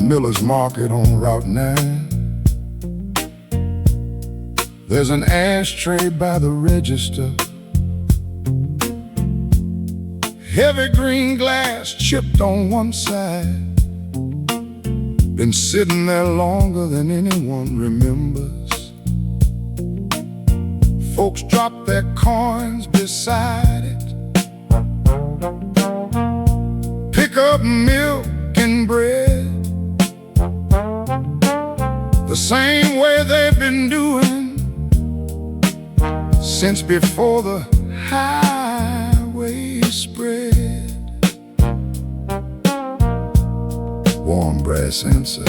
Miller's Market on Route 9. There's an ashtray by the register, heavy green glass chipped on one side. Been sitting there longer than anyone remembers. Folks drop their coins beside it, pick up milk and bread, the same way they've been doing since before the highway spread. Warm brass answer.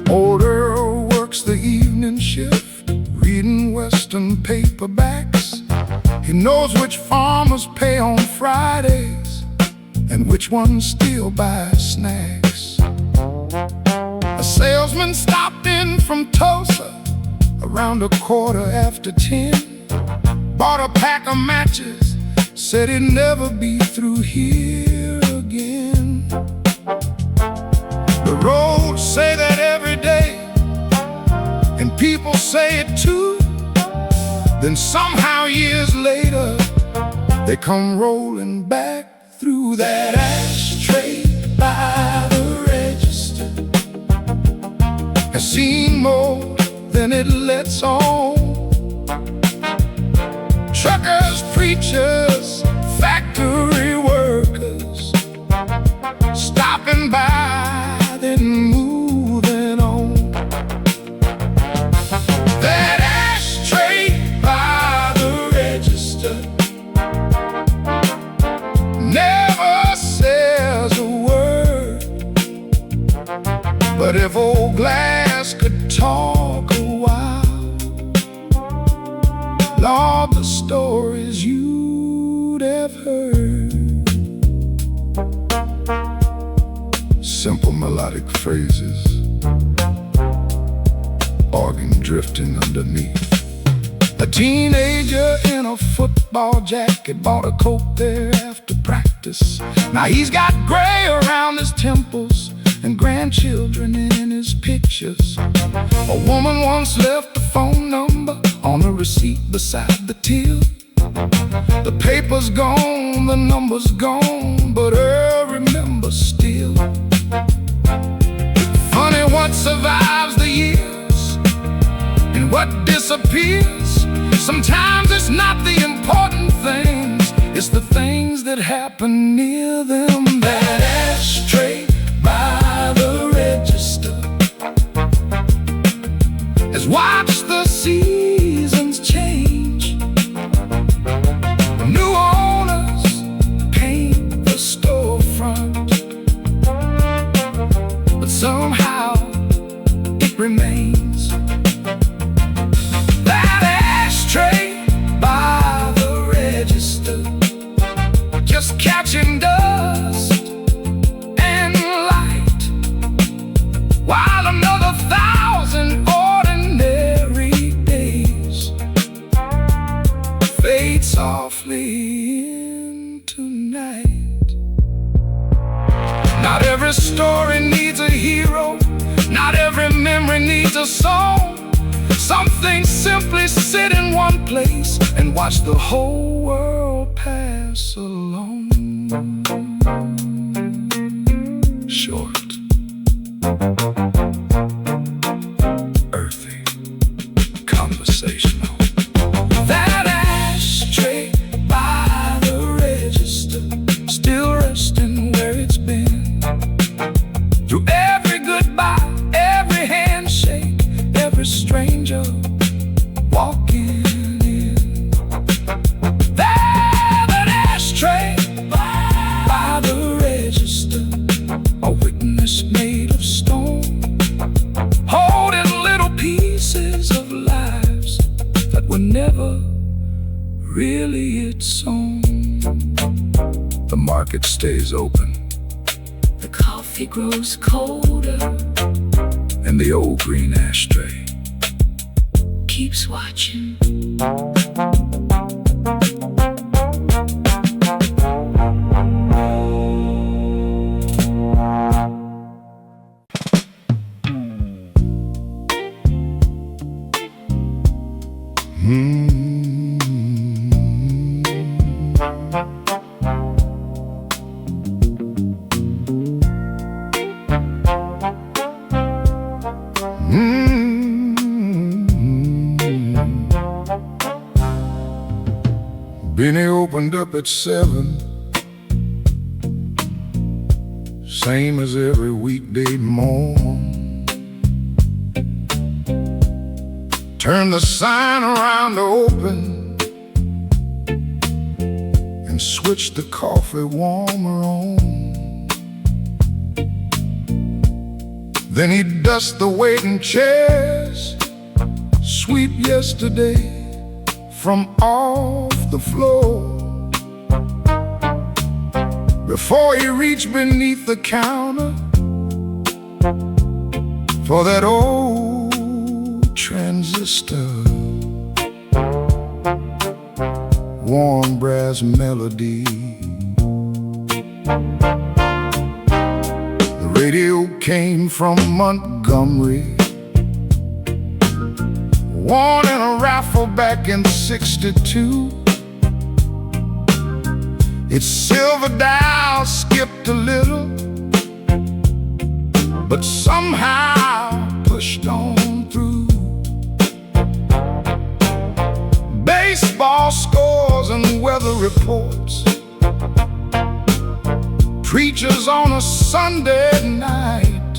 Old Earl works the evening shift, reading Western paperbacks. He knows which farmers pay on Fridays and which ones still buy snacks. A salesman stopped in from Tulsa around 10:15. Bought a pack of matches, said he'd never be through here again. The roads say that every day, and people say it too. Then somehow years later, they come rolling back through that ashtray by the register. Has seen more than it lets on. Truckers, preachers, factory workers, stopping by, then moving on. That ashtray by the register never says a word, but if old glass could talk a while, Lord, the stories you'd have heard. Simple melodic phrases, organ drifting underneath. A teenager in a football jacket bought a Coke there after practice. Now he's got gray around his temples and grandchildren in his pictures. A woman once left a phone number on a receipt beside the till. The paper's gone, the number's gone, but Earl remembers still. Funny what survives the years and what disappears. Sometimes it's not the important things, it's the things that happen near them. That ashtray by the register has watched the seasons change. New owners paint the storefront, but somehow it remains. That ashtray by the register, just catching dust and light, while another 1,000 ordinary days fade softly into night. Not every story needs a hero, not every memory needs a song. Some things simply sit in one place and watch the whole world pass along. Short, earthy, conversational. That ashtray by the register, still resting where it's been. Through every goodbye, every handshake, every stranger walking in. That ashtray by the register, a witness made of stone, holding little pieces of lives that were never really its own. The market stays open, The coffee grows colder, and the old green ashtray keeps watching. Mm. Benny opened up at 7, same as every weekday morn. Turned the sign around to open and switched the coffee warmer on. Then he'd dust the waiting chairs, sweep yesterday from off the floor. Before he reached beneath the counter for that old transistor, warm brass melody. The radio came from Montgomery, won in a raffle back in '62. Its silver dial skipped a little, but somehow pushed on through. Baseball scores and weather reports, preachers on a Sunday night,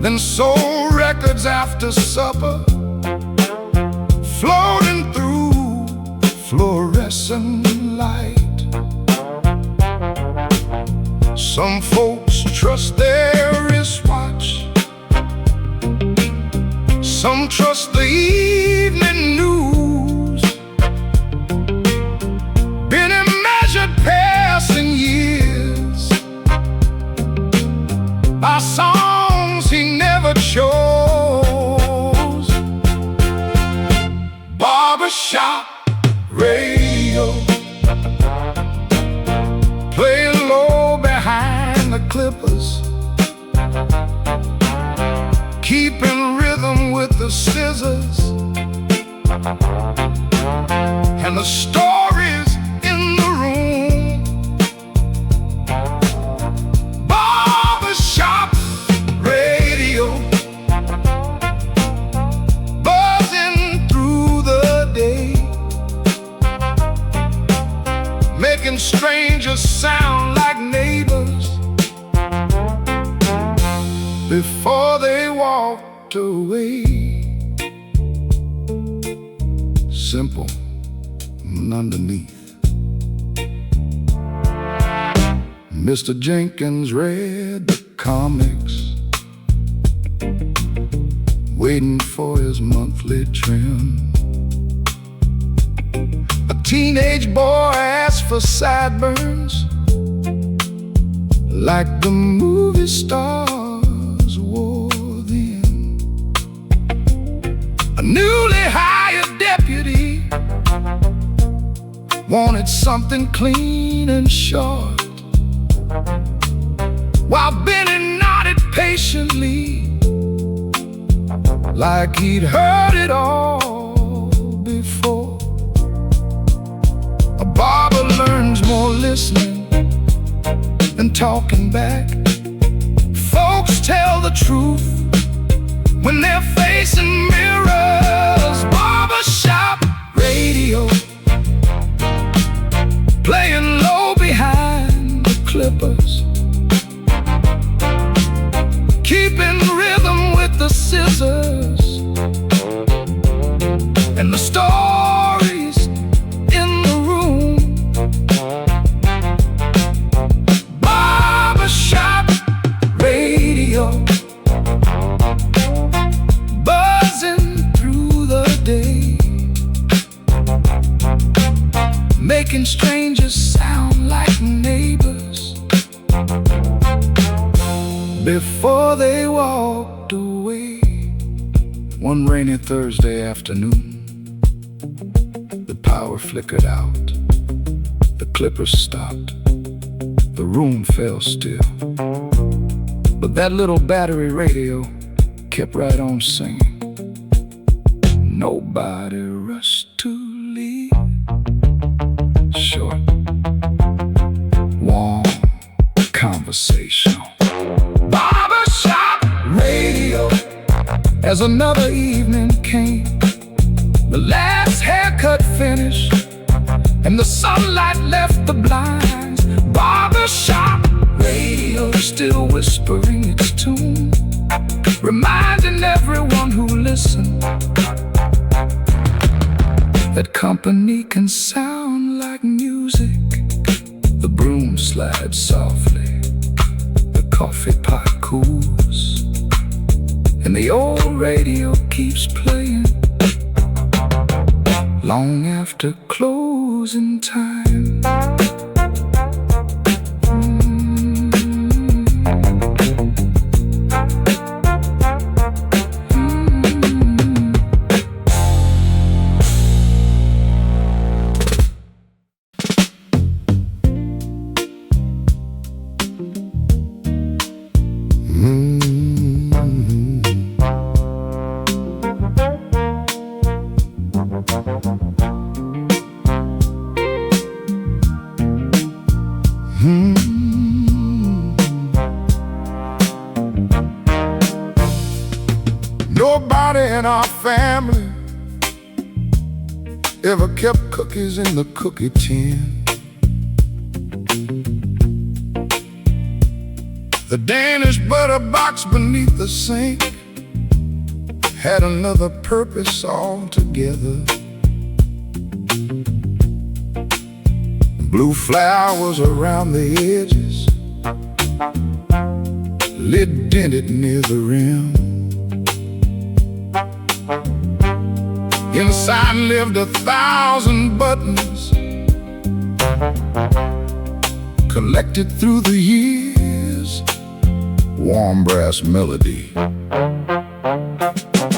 then soul records after supper, floating through fluorescent light. Some folks trust their wristwatch, some trust the evening news. Benny measured passing years by songs he never chose. Barbershop radio, playing low behind the Clippers, keeping rhythm with the scissors, and the stories in the room. Barbershop radio, buzzing through the day, making strangers sound like neighbors before they walked away. Simple and underneath. Mr. Jenkins read the comics, waiting for his monthly trim. A teenage boy asked for sideburns like the movie stars wore then. A newly hired deputy wanted something clean and short, while Benny nodded patiently like he'd heard it all before. A barber learns more listening than talking back. Folks tell the truth when they're facing mirrors. Barbershop radio, playing low behind the Clippers, keeping rhythm with the scissors, and the stories in the room. Barbershop radio, buzzing through the day, making strangers sound like neighbors before they walked away. One rainy Thursday afternoon, the power flickered out, the Clippers stopped, the room fell still, but that little battery radio kept right on singing. Nobody rushed to leave. Short, warm, conversational. Barbershop radio. As another evening came, the last haircut finished, and the sunlight left the blinds. Barbershop radio still whispering its tune, reminding everyone who listened that company can sound like music. The broom slides softly, the coffee pot cools, and the old radio keeps playing long after closing time. Nobody in our family ever kept cookies in the cookie tin. The Danish butter box beneath the sink had another purpose altogether. Blue flowers around the edges, lid dented near the rim. Inside lived 1,000 buttons, collected through the years. Warm brass melody,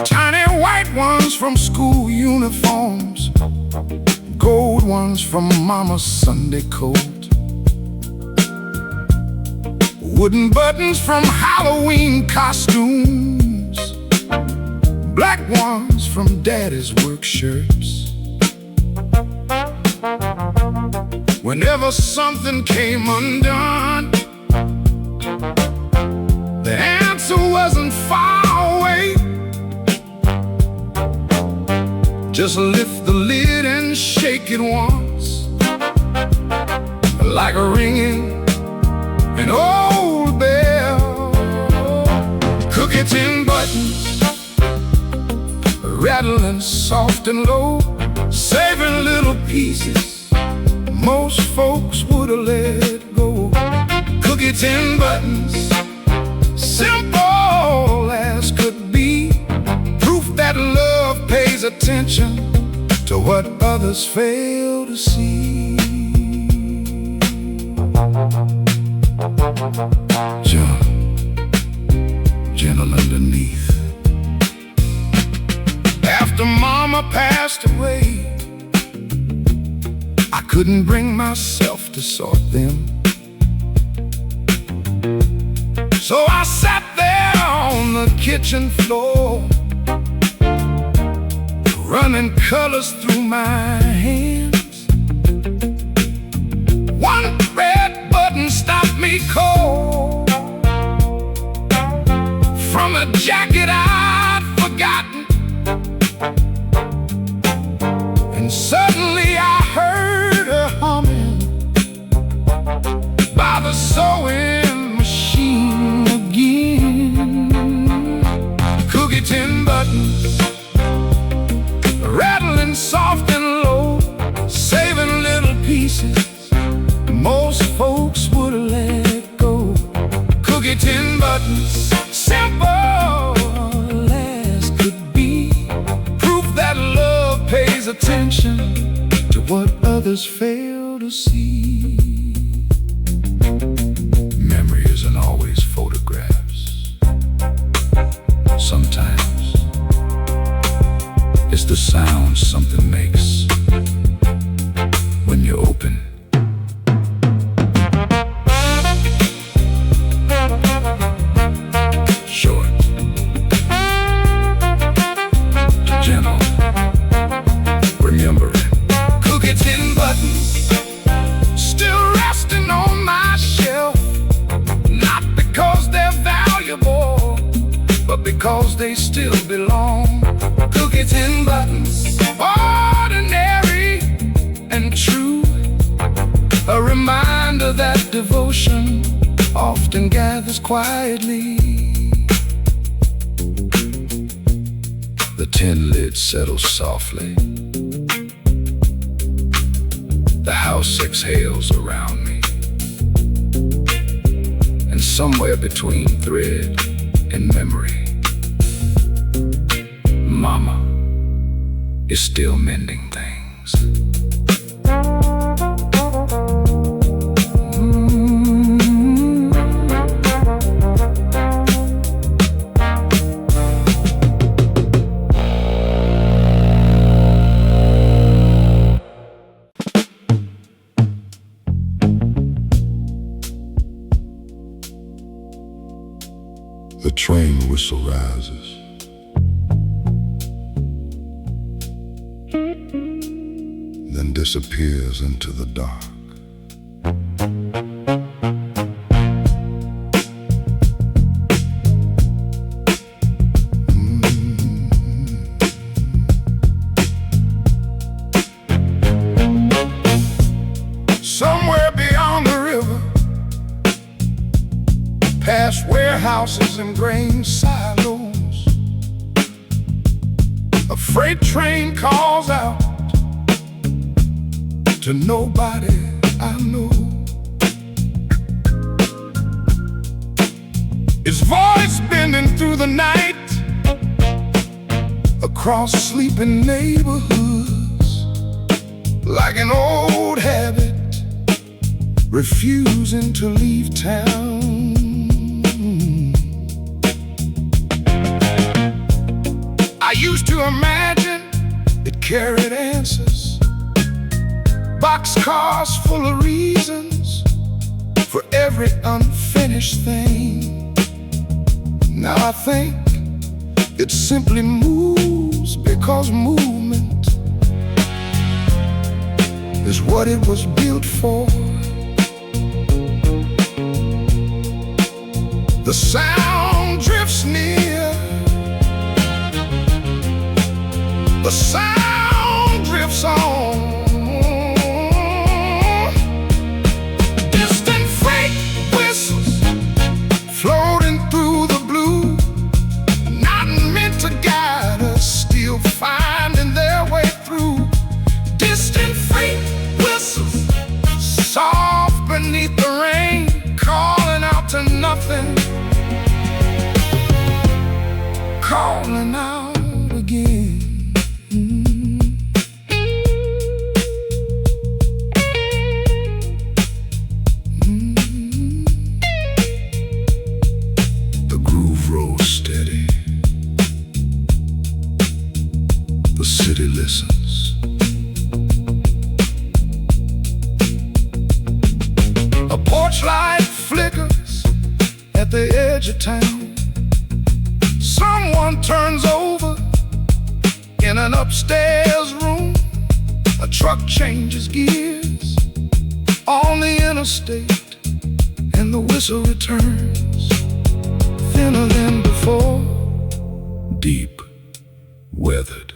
tiny white ones from school uniforms, gold ones from mama's Sunday coat, wooden buttons from Halloween costumes, black ones from daddy's work shirts. Whenever something came undone, the answer wasn't far away. Just lift the lid and shake it once, like ringing an old bell. Cookie tin buttons, rattling soft and low, saving little pieces most folks would've let go. Cookie tin buttons, simple as could be, proof that love pays attention to what others fail to see. Gentle underneath. After mama passed away, I couldn't bring myself to sort them. So I sat there on the kitchen floor, running colors through my hands. One red button stopped me cold from a jacket I'd forgotten. And suddenly I heard her humming by the sewing machine again. Cookie tin buttons, rattling soft and low, saving little pieces most folks would let go. Cookie tin buttons, simple as could be, proof that love pays attention to what others fail to see. Memory isn't always photographs. Sometimes it's the sound something makes when you open. Short, gentle, devotion often gathers quietly. The tin lid settles softly. The house exhales around me. And somewhere between thread and memory, Mama is still mending things. The train whistle rises. Then disappears into the dark. Somewhere beyond the river, past warehouses and grain silos, a freight train calls out to nobody I know. His voice bending through the night, across sleeping neighborhoods, like an old habit, refusing to leave town. I used to imagine it carried answers, boxcars full of reasons for every unfinished thing. Now I think it simply moves because movement is what it was built for. The sound drifts near, the sound drifts on. Distant freight whistles floating through the blue, not meant to guide us, still finding their way through. Distant freight whistles, soft beneath the rain, calling out to nothing, calling out again. The groove rolls steady. The city listens. A porch light flickers at the edge of town. Someone turns over in an upstairs room. A truck changes gears on the interstate, and the whistle returns, thinner than before, deep, weathered,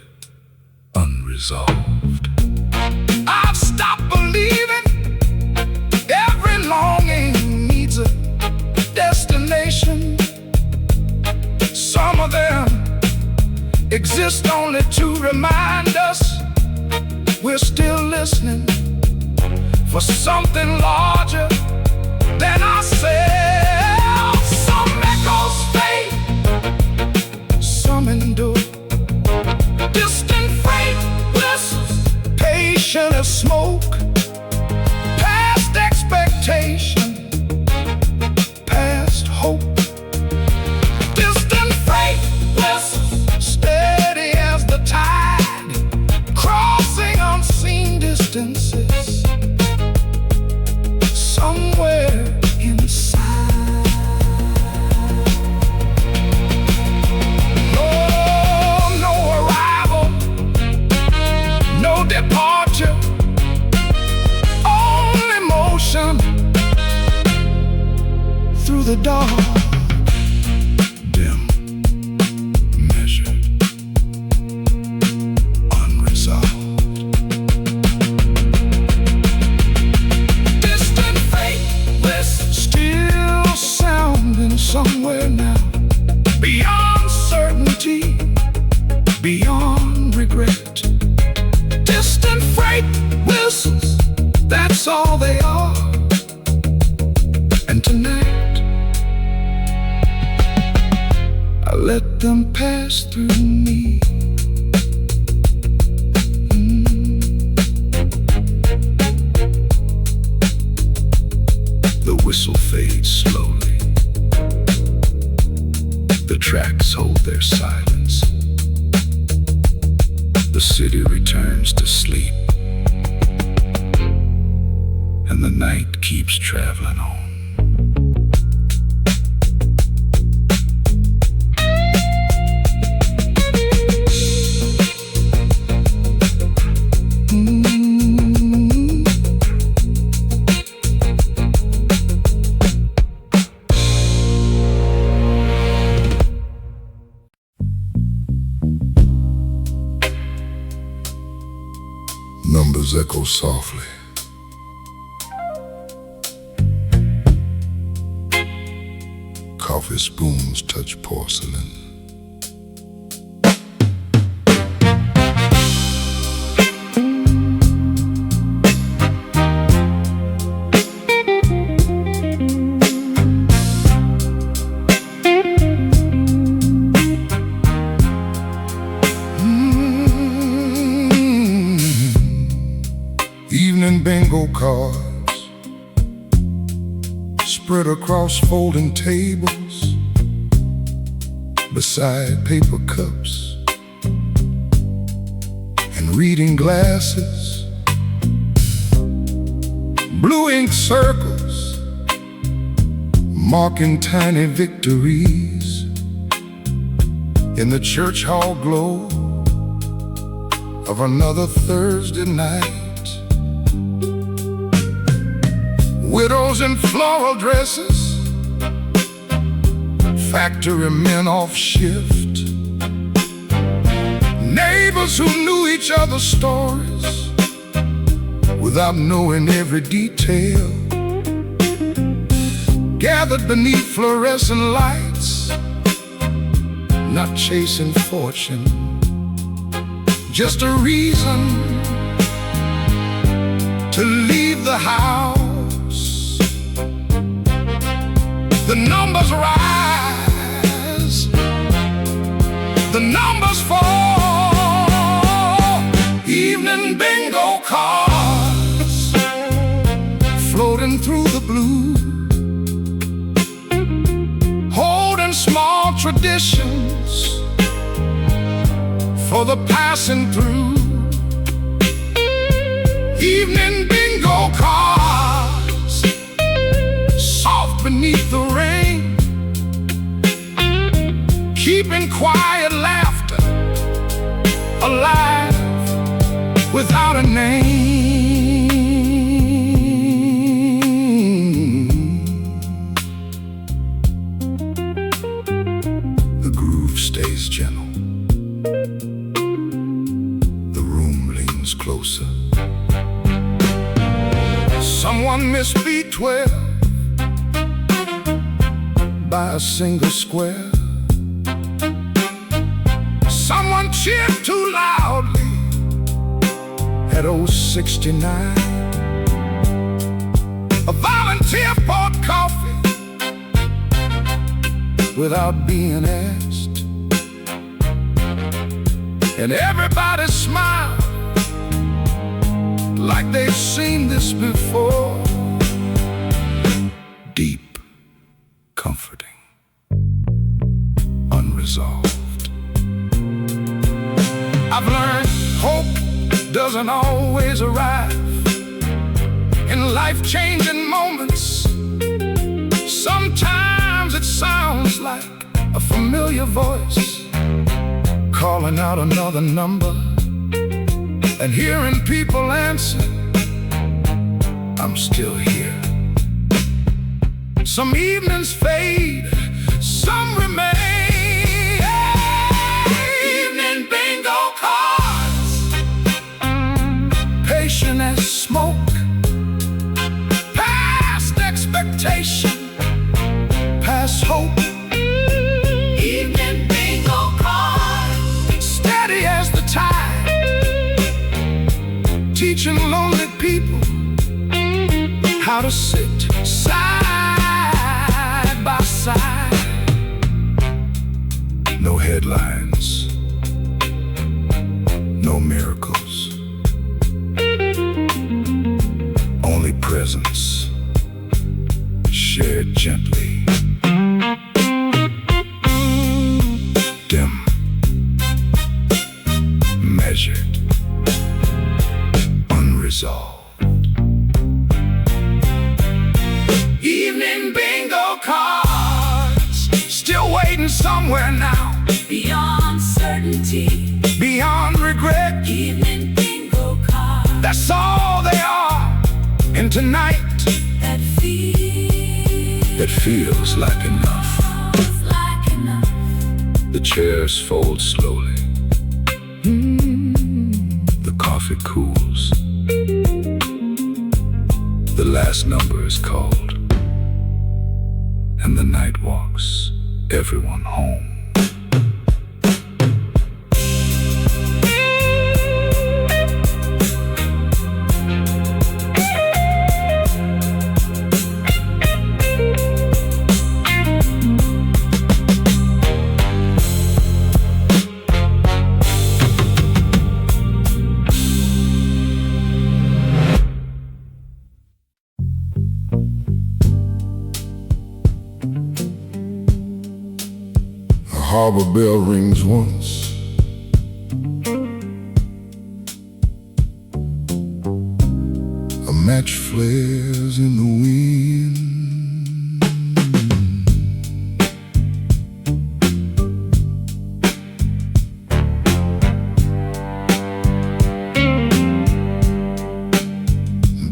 unresolved. I've stopped believing every longing needs a destination. Some of them exist only to remind us we're still listening for something larger than ourselves. Some echoes fade, some endure. Distant freight whistles, patient as smoke, past expectation, past hope. Distant freight whistles, steady as the tide, crossing unseen distances, somewhere inside. No arrival, no departure, pass through me. The whistle fades slowly. The tracks hold their silence. The city returns to sleep, and the night keeps traveling on. Numbers echo softly. Coffee spoons touch porcelain. Evening bingo cards spread across folding tables beside paper cups and reading glasses. Blue ink circles marking tiny victories in the church hall glow of another Thursday night. Widows in floral dresses, factory men off shift, neighbors who knew each other's stories without knowing every detail, gathered beneath fluorescent lights, not chasing fortune, just a reason to leave the house. The numbers rise, the numbers fall. Evening bingo cards floating through the blue, holding small traditions for the passing through. Evening bingo cards, soft beneath the rain, keeping quiet laughter alive without a name. The groove stays gentle. The room leans closer. Someone missed beat 12 by a single square. Someone cheered too loudly at 069. A volunteer poured coffee without being asked, and everybody smiled like they've seen this before. Deep, comforting, unresolved. I've learned hope doesn't always arrive in life-changing moments. Sometimes it sounds like a familiar voice calling out another number, and hearing people answer, I'm still here. Some evenings fade, some remain. Evening bingo cards, patient as smoke, past expectation, past hope. Evening bingo cards, steady as the tide, teaching lonely people how to sit side by side. No headlines, No miracles, only presence, shared gently. Dim, measured, unresolved. Evening bingo cards, still waiting somewhere now. Beyond certainty, Beyond regret, evening bingo card that's all they are. And tonight, that feels like enough. like enough. The chairs fold slowly. The coffee cools. The last number is called, and the night walks everyone home. A harbor bell rings once. A match flares in the wind.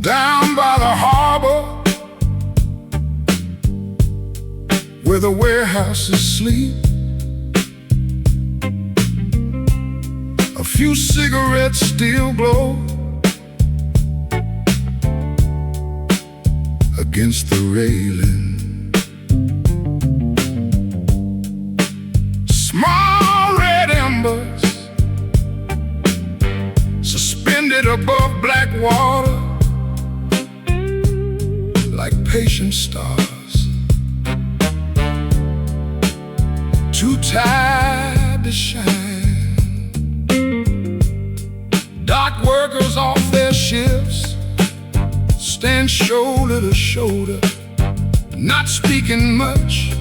Down by the harbor, where the warehouses sleep, a few cigarettes still glow against the railing. Small red embers suspended above black water, like patient stars, too tired to shine. Dock workers off their shifts stand shoulder to shoulder, not speaking much,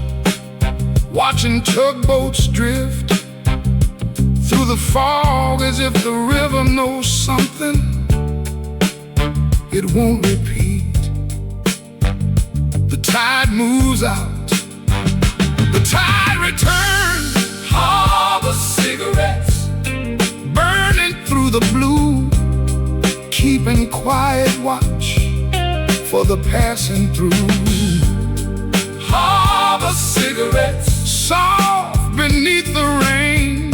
watching tugboats drift through the fog as if the river knows something it won't repeat. The tide moves out, the tide returns. Harbor cigarettes burning through the blue, keeping quiet watch for the passing through. Harbor cigarettes soft beneath the rain,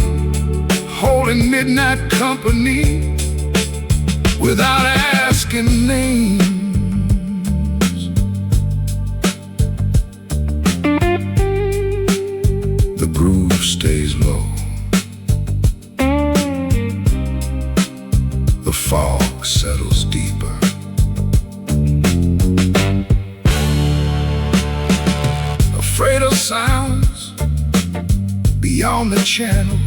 holding midnight company without asking names. The groove stays low. The fog settles deeper. Afraid of sounds beyond the channel,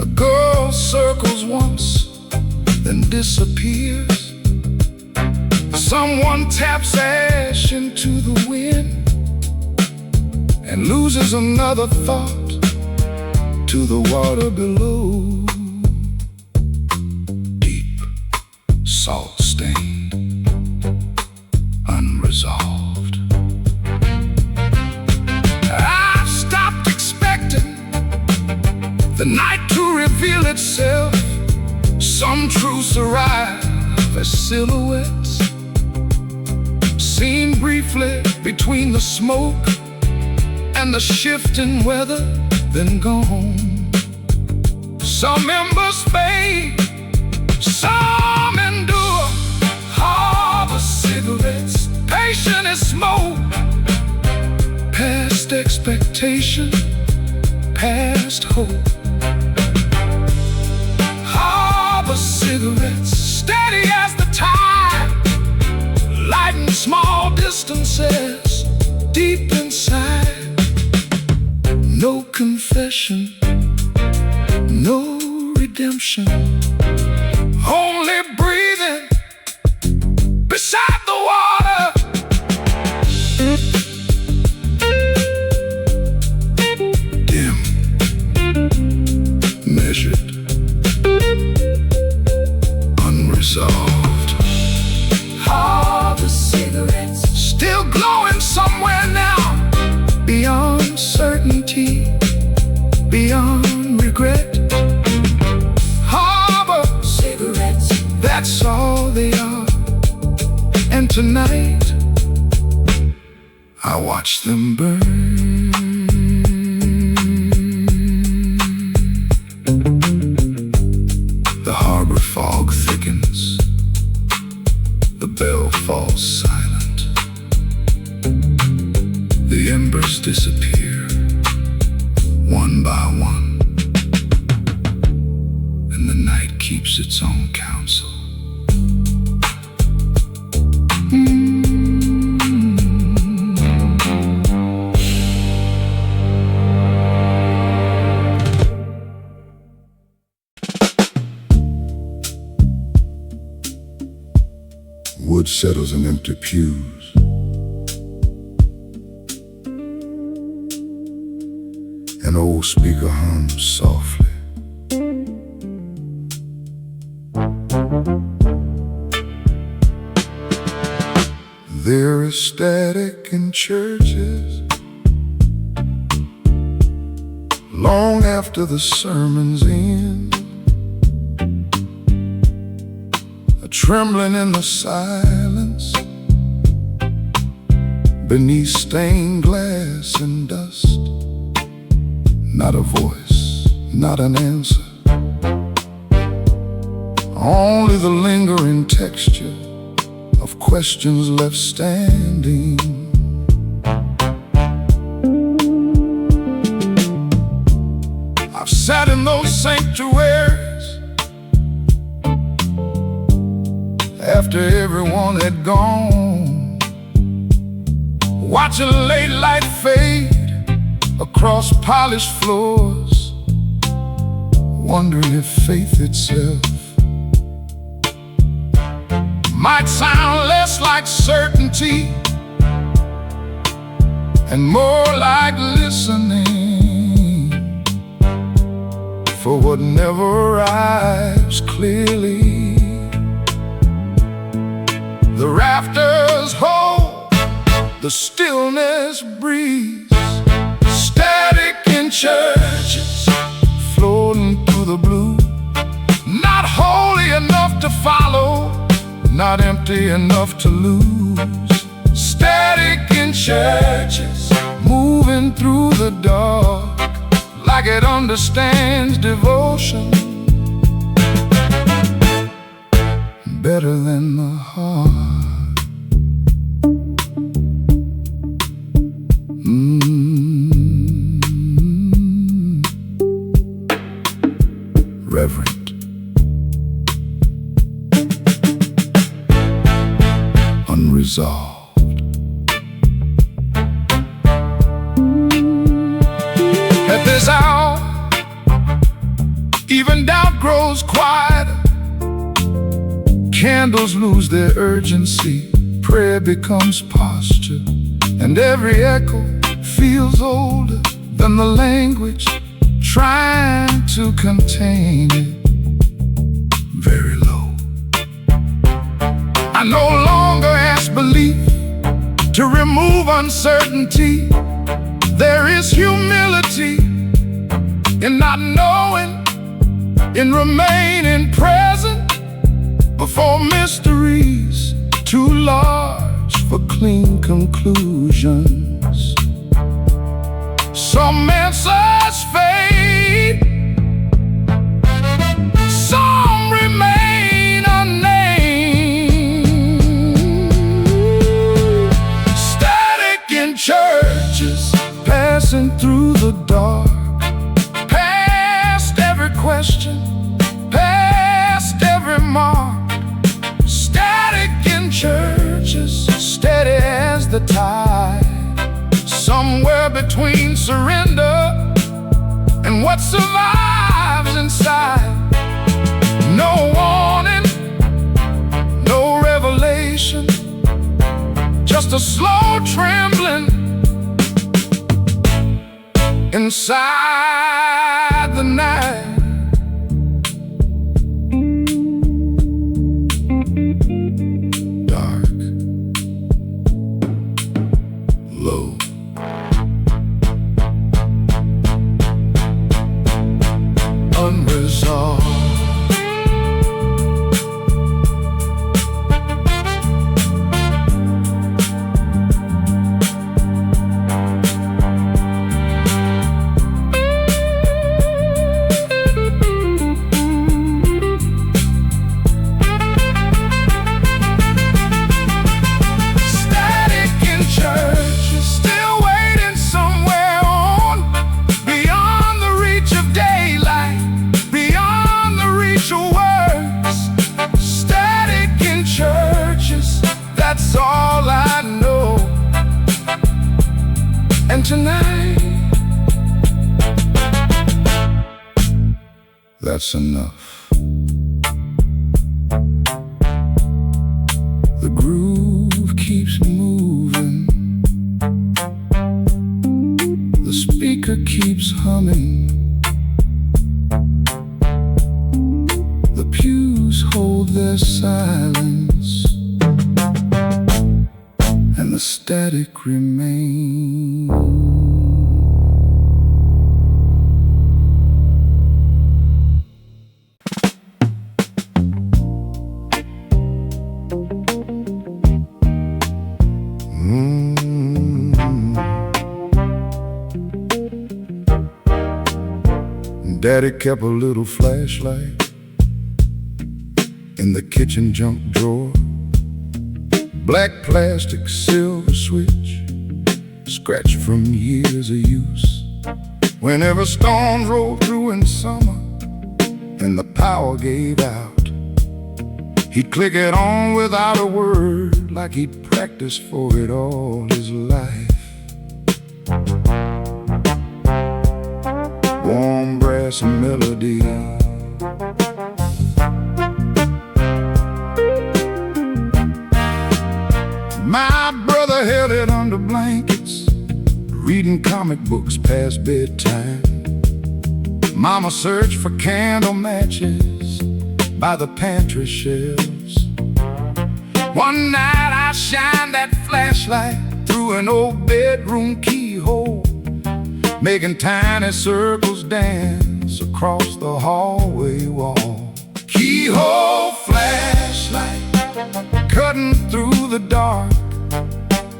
a girl circles once, then disappears. Someone taps ash into the wind and loses another thought to the water below. Deep, salt-stained, unresolved. I've stopped expecting the night to reveal itself. Some truths arrive as silhouettes, seen briefly between the smoke and the shifting weather, then gone. Some embers fade, some endure. Harbor cigarettes, patient as smoke, past expectation, past hope. Harbor cigarettes, steady as the tide, lighting small distances deep inside. No confession, no redemption. unresolved. All the cigarettes Still glowing somewhere now, beyond certainty, beyond regret. Harbor cigarettes that's all they are. And tonight I watch them burn. The harbor fog thickens, the bell falls silent, the embers disappear one by one, and the night keeps its own counsel. Wood settles in empty pews. An old speaker hums softly. There is static in churches long after the sermon's end. Trembling in the silence beneath stained glass and dust. Not a voice, not an answer, only the lingering texture of questions left standing. I've sat in those sanctuaries after everyone had gone, watching late light fade across polished floors, wondering if faith itself might sound less like certainty and more like listening for what never arrives clearly. The rafters hold, the stillness breeze, static in churches, floating through the blue. Not holy enough to follow, not empty enough to lose. Static in churches, moving through the dark, like it understands devotion better than the heart. Reverent, unresolved. At this hour, even doubt grows quieter. Candles lose their urgency, prayer becomes posture, and every echo feels older than the language trying to contain it. Very low. I no longer ask belief to remove uncertainty. There is humility in not knowing, in remaining present before mysteries too large for clean conclusions. Some answers fade, some remain unnamed. Static in churches, passing through the dark, past every question, past every mark. Churches, steady as the tide, somewhere between surrender and what survives inside. No warning, no revelation, just a slow trembling inside the night. that's enough. The groove keeps moving, the speaker keeps humming, the pews hold their silence, and the static remains. Daddy kept a little flashlight in the kitchen junk drawer. Black plastic, silver switch, scratched from years of use. Whenever storms rolled through in summer and the power gave out, he'd click it on without a word, like he'd practiced for it all his life. Warm brass melody, my brother held it under blankets, reading comic books past bedtime. Mama searched for candle matches by the pantry shelves. One night I shined that flashlight through an old bedroom keyhole, making tiny circles dance across the hallway wall. Keyhole flashlight, cutting through the dark,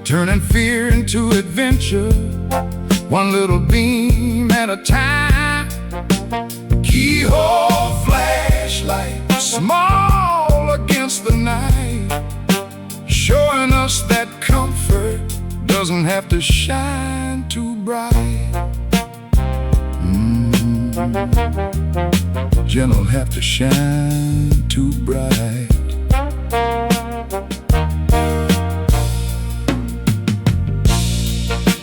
turning fear into adventure, one little beam at a time. Keyhole flashlight, small against the night, showing us that comfort doesn't have to shine too bright. Gentle have to shine too bright.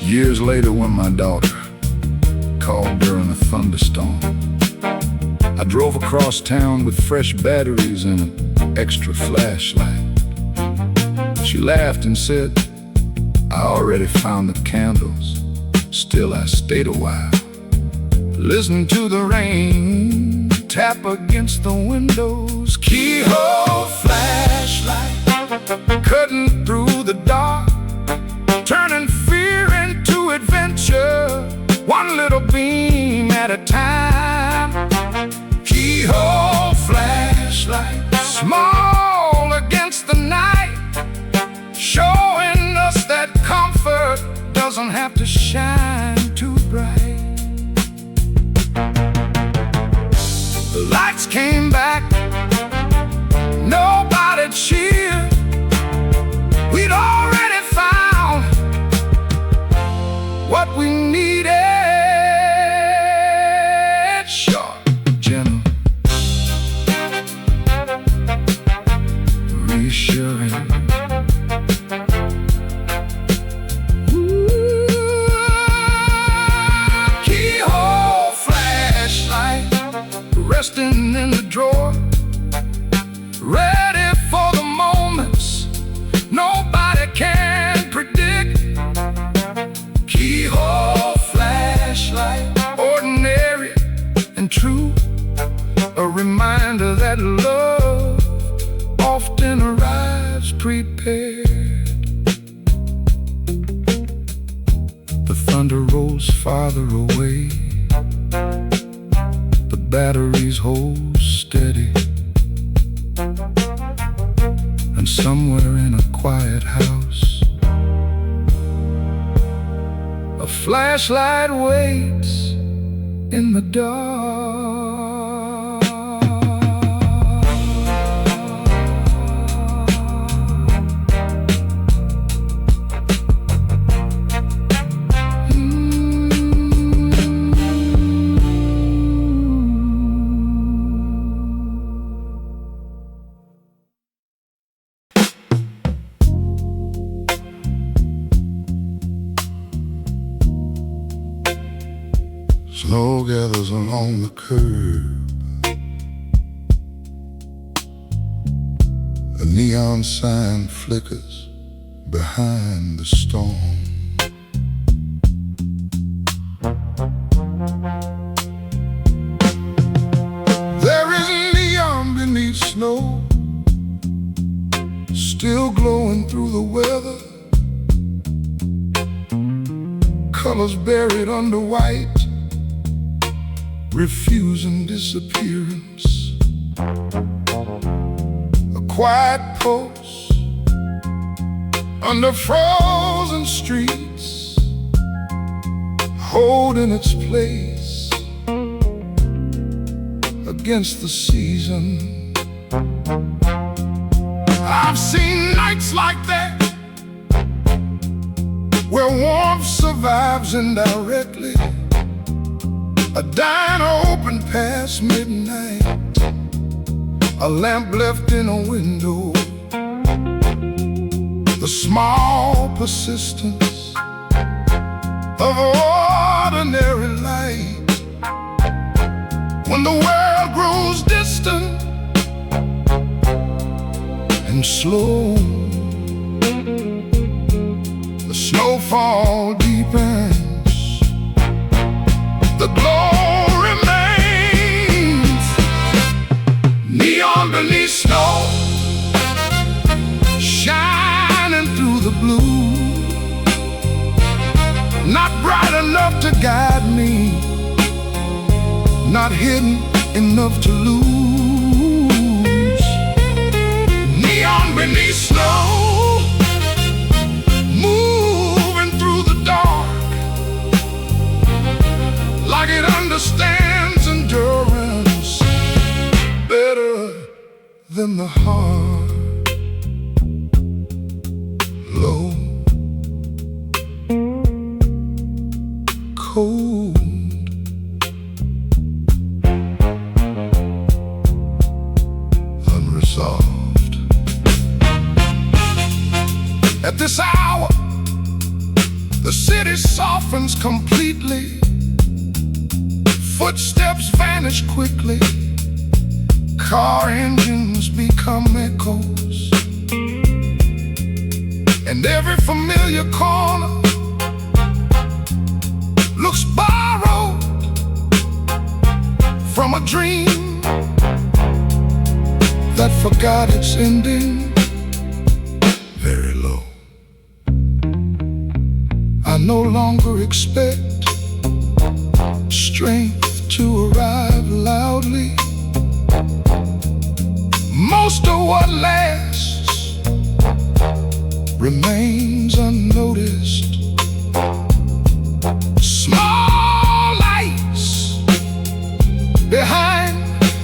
Years later, when my daughter called during a thunderstorm, I drove across town with fresh batteries and an extra flashlight. She laughed and said, I already found the candles. Still I stayed a while, listening to the rain tap against the windows. Keyhole flashlight, cutting through the dark, turning fear into adventure, one little beam at a time. Keyhole flashlight, small against the night, showing us that comfort doesn't have to shine too bright. The lights came back, nobody cheered. We'd already found what we needed. Sharp, gentle, reassuring. Keyhole flashlight, resting in the drawer, ready for the moments nobody can predict. Keyhole flashlight, ordinary and true, a reminder that love often arrives prepared. The thunder rolls farther away, the batteries hold steady, and somewhere in a quiet house, a flashlight waits in the dark. Snow gathers along the curb, A neon sign flickers behind the storm. There is neon beneath snow, still glowing through the weather. Colors buried under white, refusing disappearance. A quiet post under frozen streets, holding its place against the season. I've seen nights like that, where warmth survives indirectly. A diner open past midnight, a lamp left in a window. The small persistence of ordinary light. When the world grows distant and slow, the snowfall deepens, the glow remains. Neon beneath snow, shining through the blue. Not bright enough to guide me, not hidden enough to lose. Neon beneath snow, moving through the dark, like it understands endurance better than the heart. Low, cold, unresolved. At this hour, the city softens completely. Footsteps vanish quickly, car engines become echoes, and every familiar corner looks borrowed from a dream that forgot its ending. Very low. I no longer expect strength to arrive loudly. Most of what lasts remains unnoticed. Small lights behind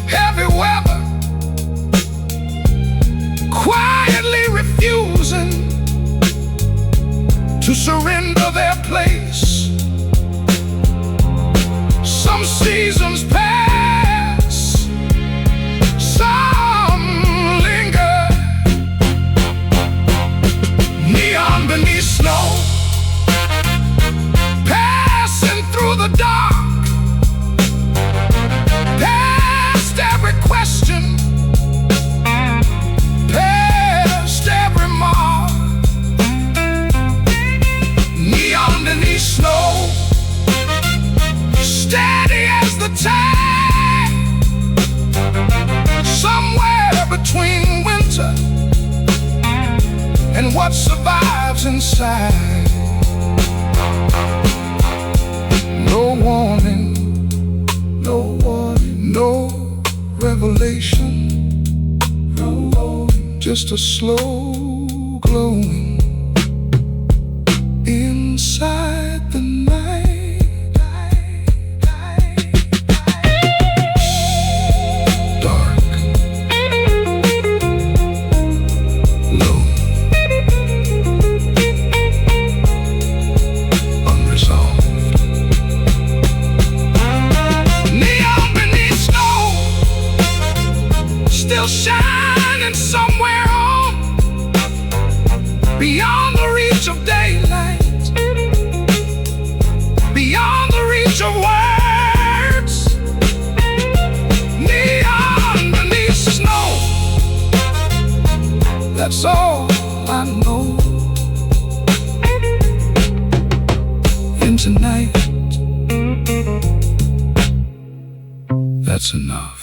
heavy weather, quietly refusing to surrender their place. Some seasons pass, some linger. Neon beneath snow, passing through the dark, past every question, past every mark. Neon beneath snow, steady as the tide, somewhere between winter and what survives inside. No warning, no warning, no revelation, no warning, just a slow glowing inside the night. Dark, low, unresolved. Neon beneath snow, still shining somewhere on, beyond the reach of daylight, beyond the reach of words. Neon beneath snow, That's all I know. And tonight, that's enough.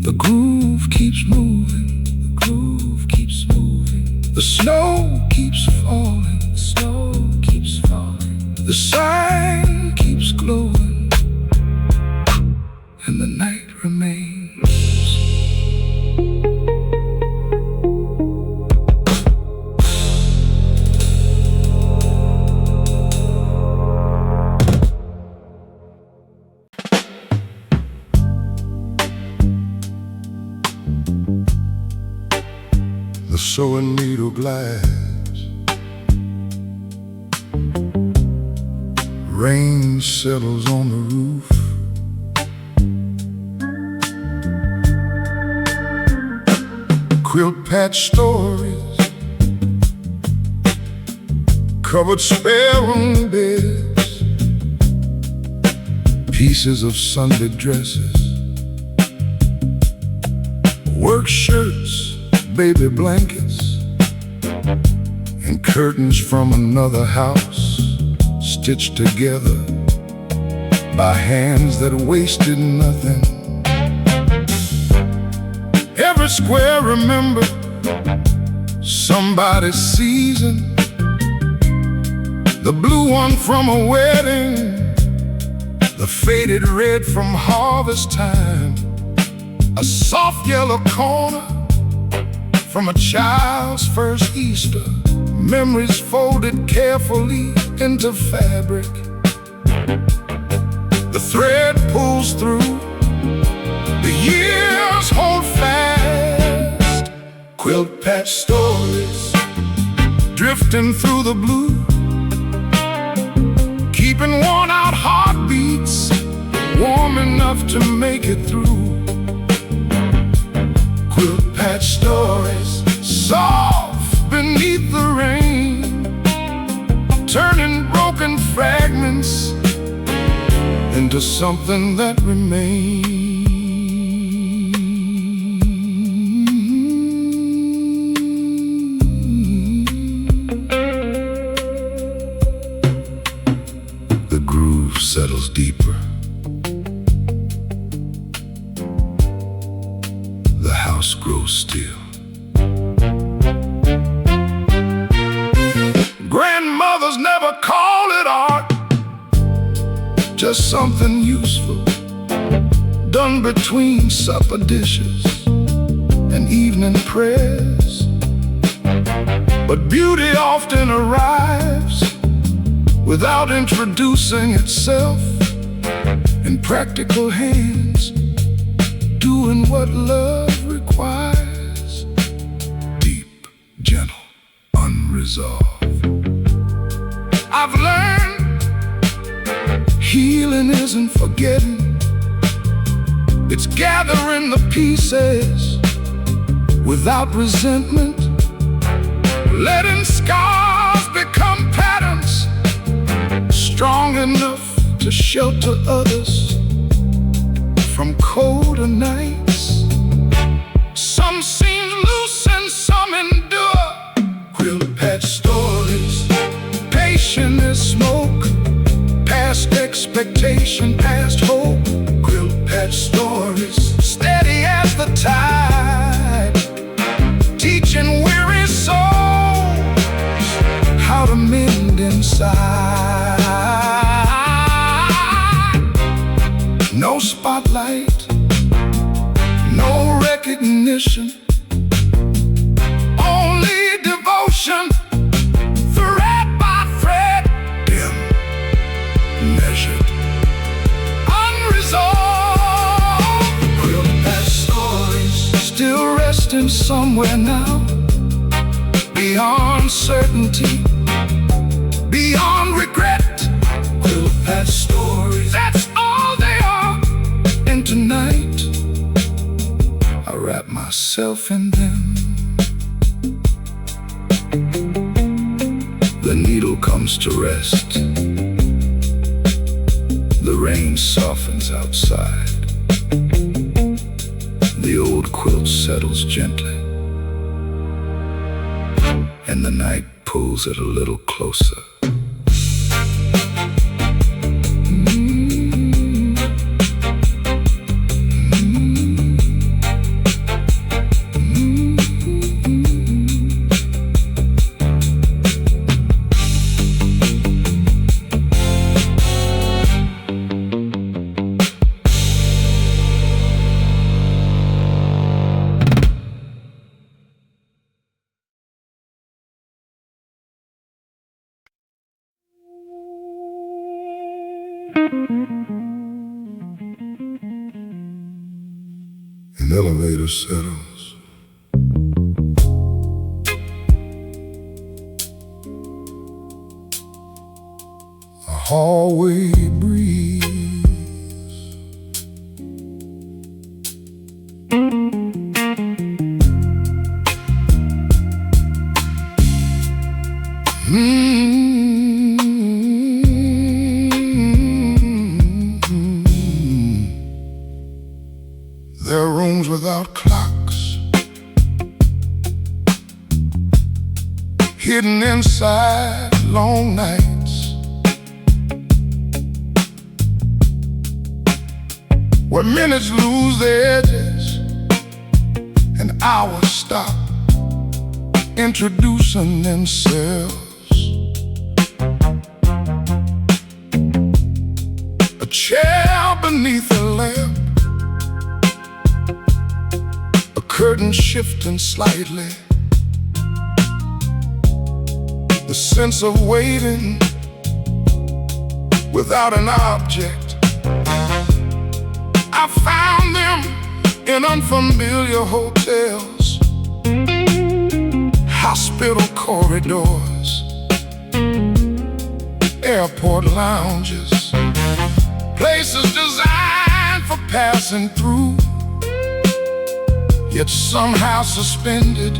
The groove keeps moving, the groove keeps moving. The snow keeps falling, the snow keeps falling. The sign keeps glowing, and the night remains. The sewing needle glides, rain settles on the roof. Quilt patch stories, covered spare room beds, pieces of Sunday dresses, work shirts, baby blankets, and curtains from another house, stitched together by hands that wasted nothing. Every square remember somebody's season, the blue one from a wedding, the faded red from harvest time, a soft yellow corner from a child's first Easter, memories folded carefully into fabric. The thread pulls through, the years hold fast. Quilt patch stories drifting through the blue, keeping worn out heartbeats warm enough to make it through. Quilt patch stories, soft beneath the rain, turning broken fragments into something that remains. The groove settles deeper, the house grows still. Grandmothers never call it art, just something useful done between supper dishes and evening prayers. But beauty often arrives without introducing itself, in practical hands, doing what love requires. Deep, gentle, unresolved. I've learned healing isn't forgetting, it's gathering the pieces without resentment, letting scars become patterns strong enough to shelter others from colder nights. Some seem loose and some endure. Quilt patch stories, patient as smoke, past expectation, past hope. Quilt patch stories, steady as the tide, teaching weary souls how to mend inside. No spotlight, no recognition, only devotion, thread by thread, dim, measured, unresolved. Quilt patch stories still resting somewhere now, beyond certainty, beyond regret. Quilt patch stories, that's all they are. And tonight I wrap myself in them. The needle comes to rest, the rain softens outside, the old quilt settles gently, and the night pulls it a little closer. An elevator settles. A hallway breeze. There are rooms without clocks, hidden inside long nights, where minutes lose their edges and hours stop introducing themselves. A chair beneath a lamp, curtain shifting slightly, the sense of waiting without an object. I found them in unfamiliar hotels, hospital corridors, airport lounges, places designed for passing through, yet somehow suspended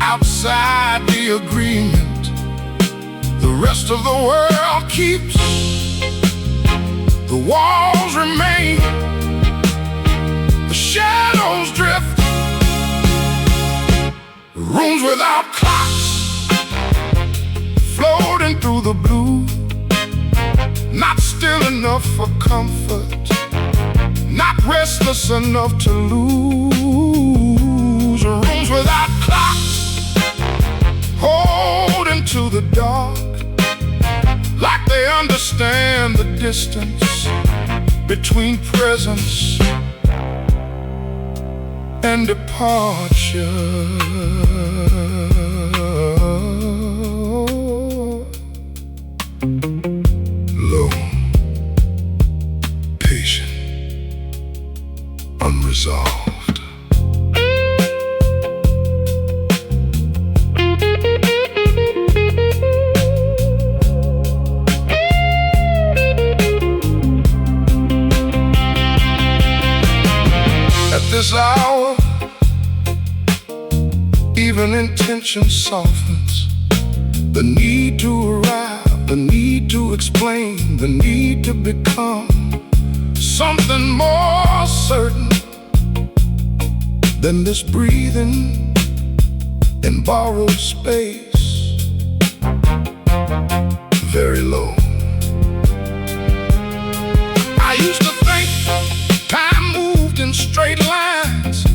outside the agreement. The rest of the world keeps, the walls remain, the shadows drift, rooms without clocks, floating through the blue, not still enough for comfort, not restless enough to lose. Rooms without clocks, holding to the dark, like they understand the distance between presence and departure. Low, patient, unresolved. At this hour, even intention softens. The need to arrive, the need to explain, the need to become something more certain than this breathing in borrowed space. Very low. I used to think time moved in straight lines.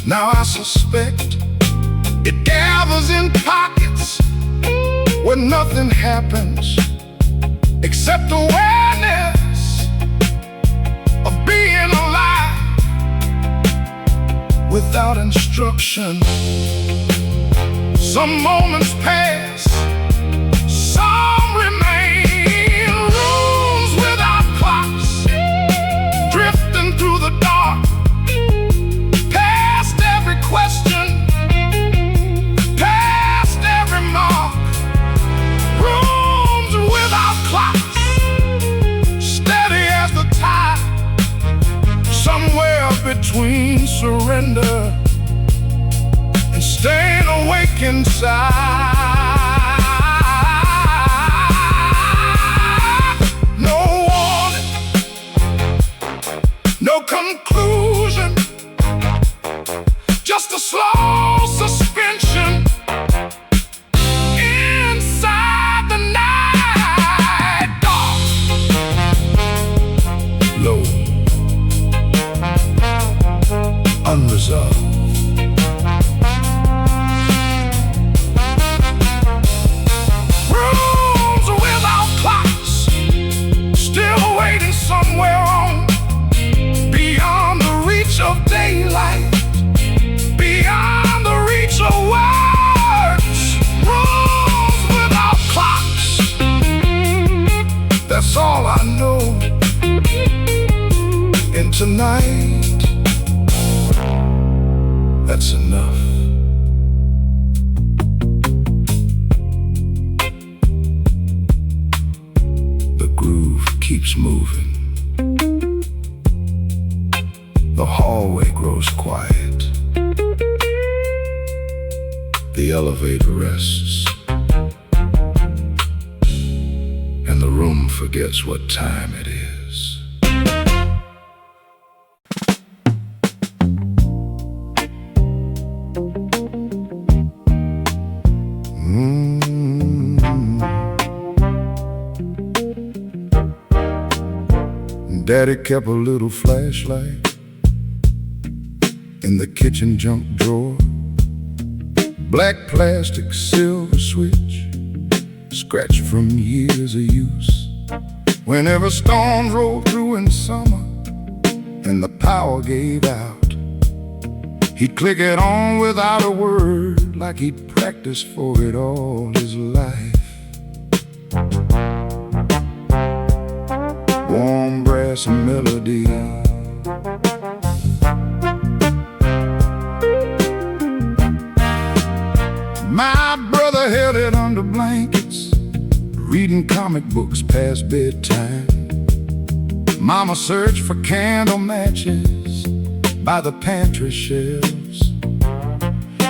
Now I suspect it gathers in pockets where nothing happens except awareness of being alive without instruction. Some moments pass, some remain. Rooms without clocks, drifting through the dark, past every question, past every mark. Rooms without clocks, steady as the tide, somewhere between surrender and staying awake inside. No warning, no conclusion, a slow suspension inside the night. Dark, low, unresolved. Rooms without clocks, still waiting somewhere on, beyond the reach of daylight, beyond the reach of words. Rooms without clocks, that's all I know. And tonight, that's enough. The groove keeps moving. The hallway grows quiet. The elevator rests, and the room forgets what time it is. Daddy kept a little flashlight in the kitchen junk drawer. Black plastic, silver switch, scratched from years of use. Whenever storms rolled through in summer and the power gave out, he'd click it on without a word, like he'd practiced for it all his life. Warm brass melody, my brother held it under blankets, reading comic books past bedtime. Mama searched for candle matches by the pantry shelves.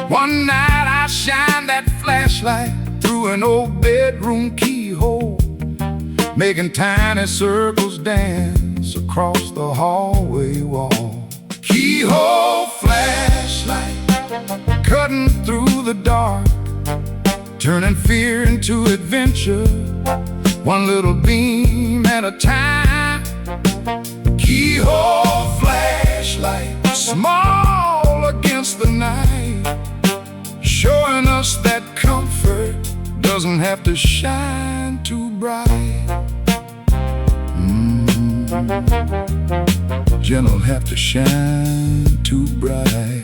One night I shined that flashlight through an old bedroom keyhole, making tiny circles dance across the hallway wall. Keyhole flashlight, cutting through the dark, turning fear into adventure, one little beam at a time. Keyhole flashlight, small against the night, showing us that comfort doesn't have to shine too bright. Gentle have to shine too bright.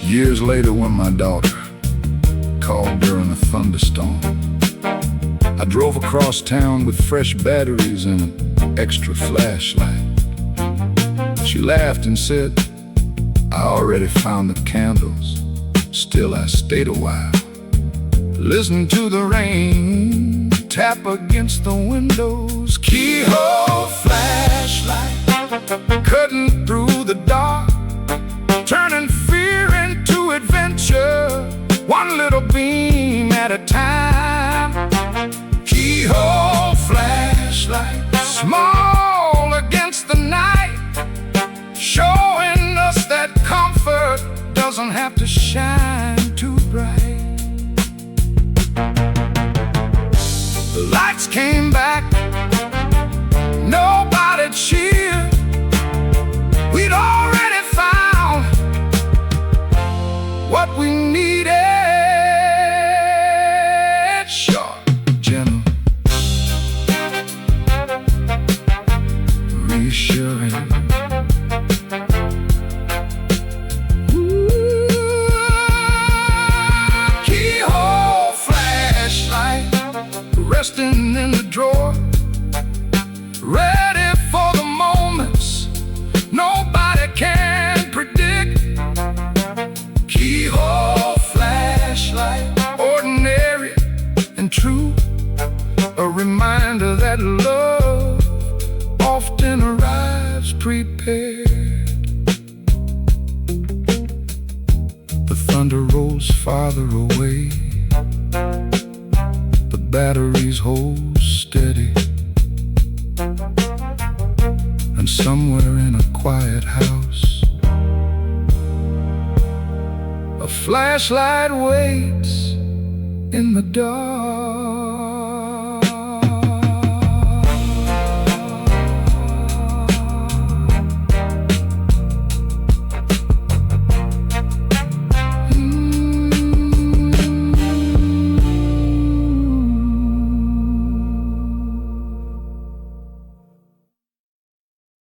Years later, when my daughter called during a thunderstorm, I drove across town with fresh batteries and an extra flashlight. She laughed and said, I already found the candles. Still I stayed a while, listen to the rain tap against the windows. Keyhole flashlight, cutting through the dark, turning fear into adventure, one little beam at a time. Keyhole flashlight, small against the night, showing us that comfort doesn't have to shine too bright. The lights came back, nobody cheered. We'd already found what we needed. Sharp, gentle, reassuring. Keyhole flashlight, resting in the drawer, ready for the moments nobody can predict. Keyhole flashlight, ordinary and true, a reminder that love often arrives prepared. somewhere in a quiet house. A flashlight waits in the dark.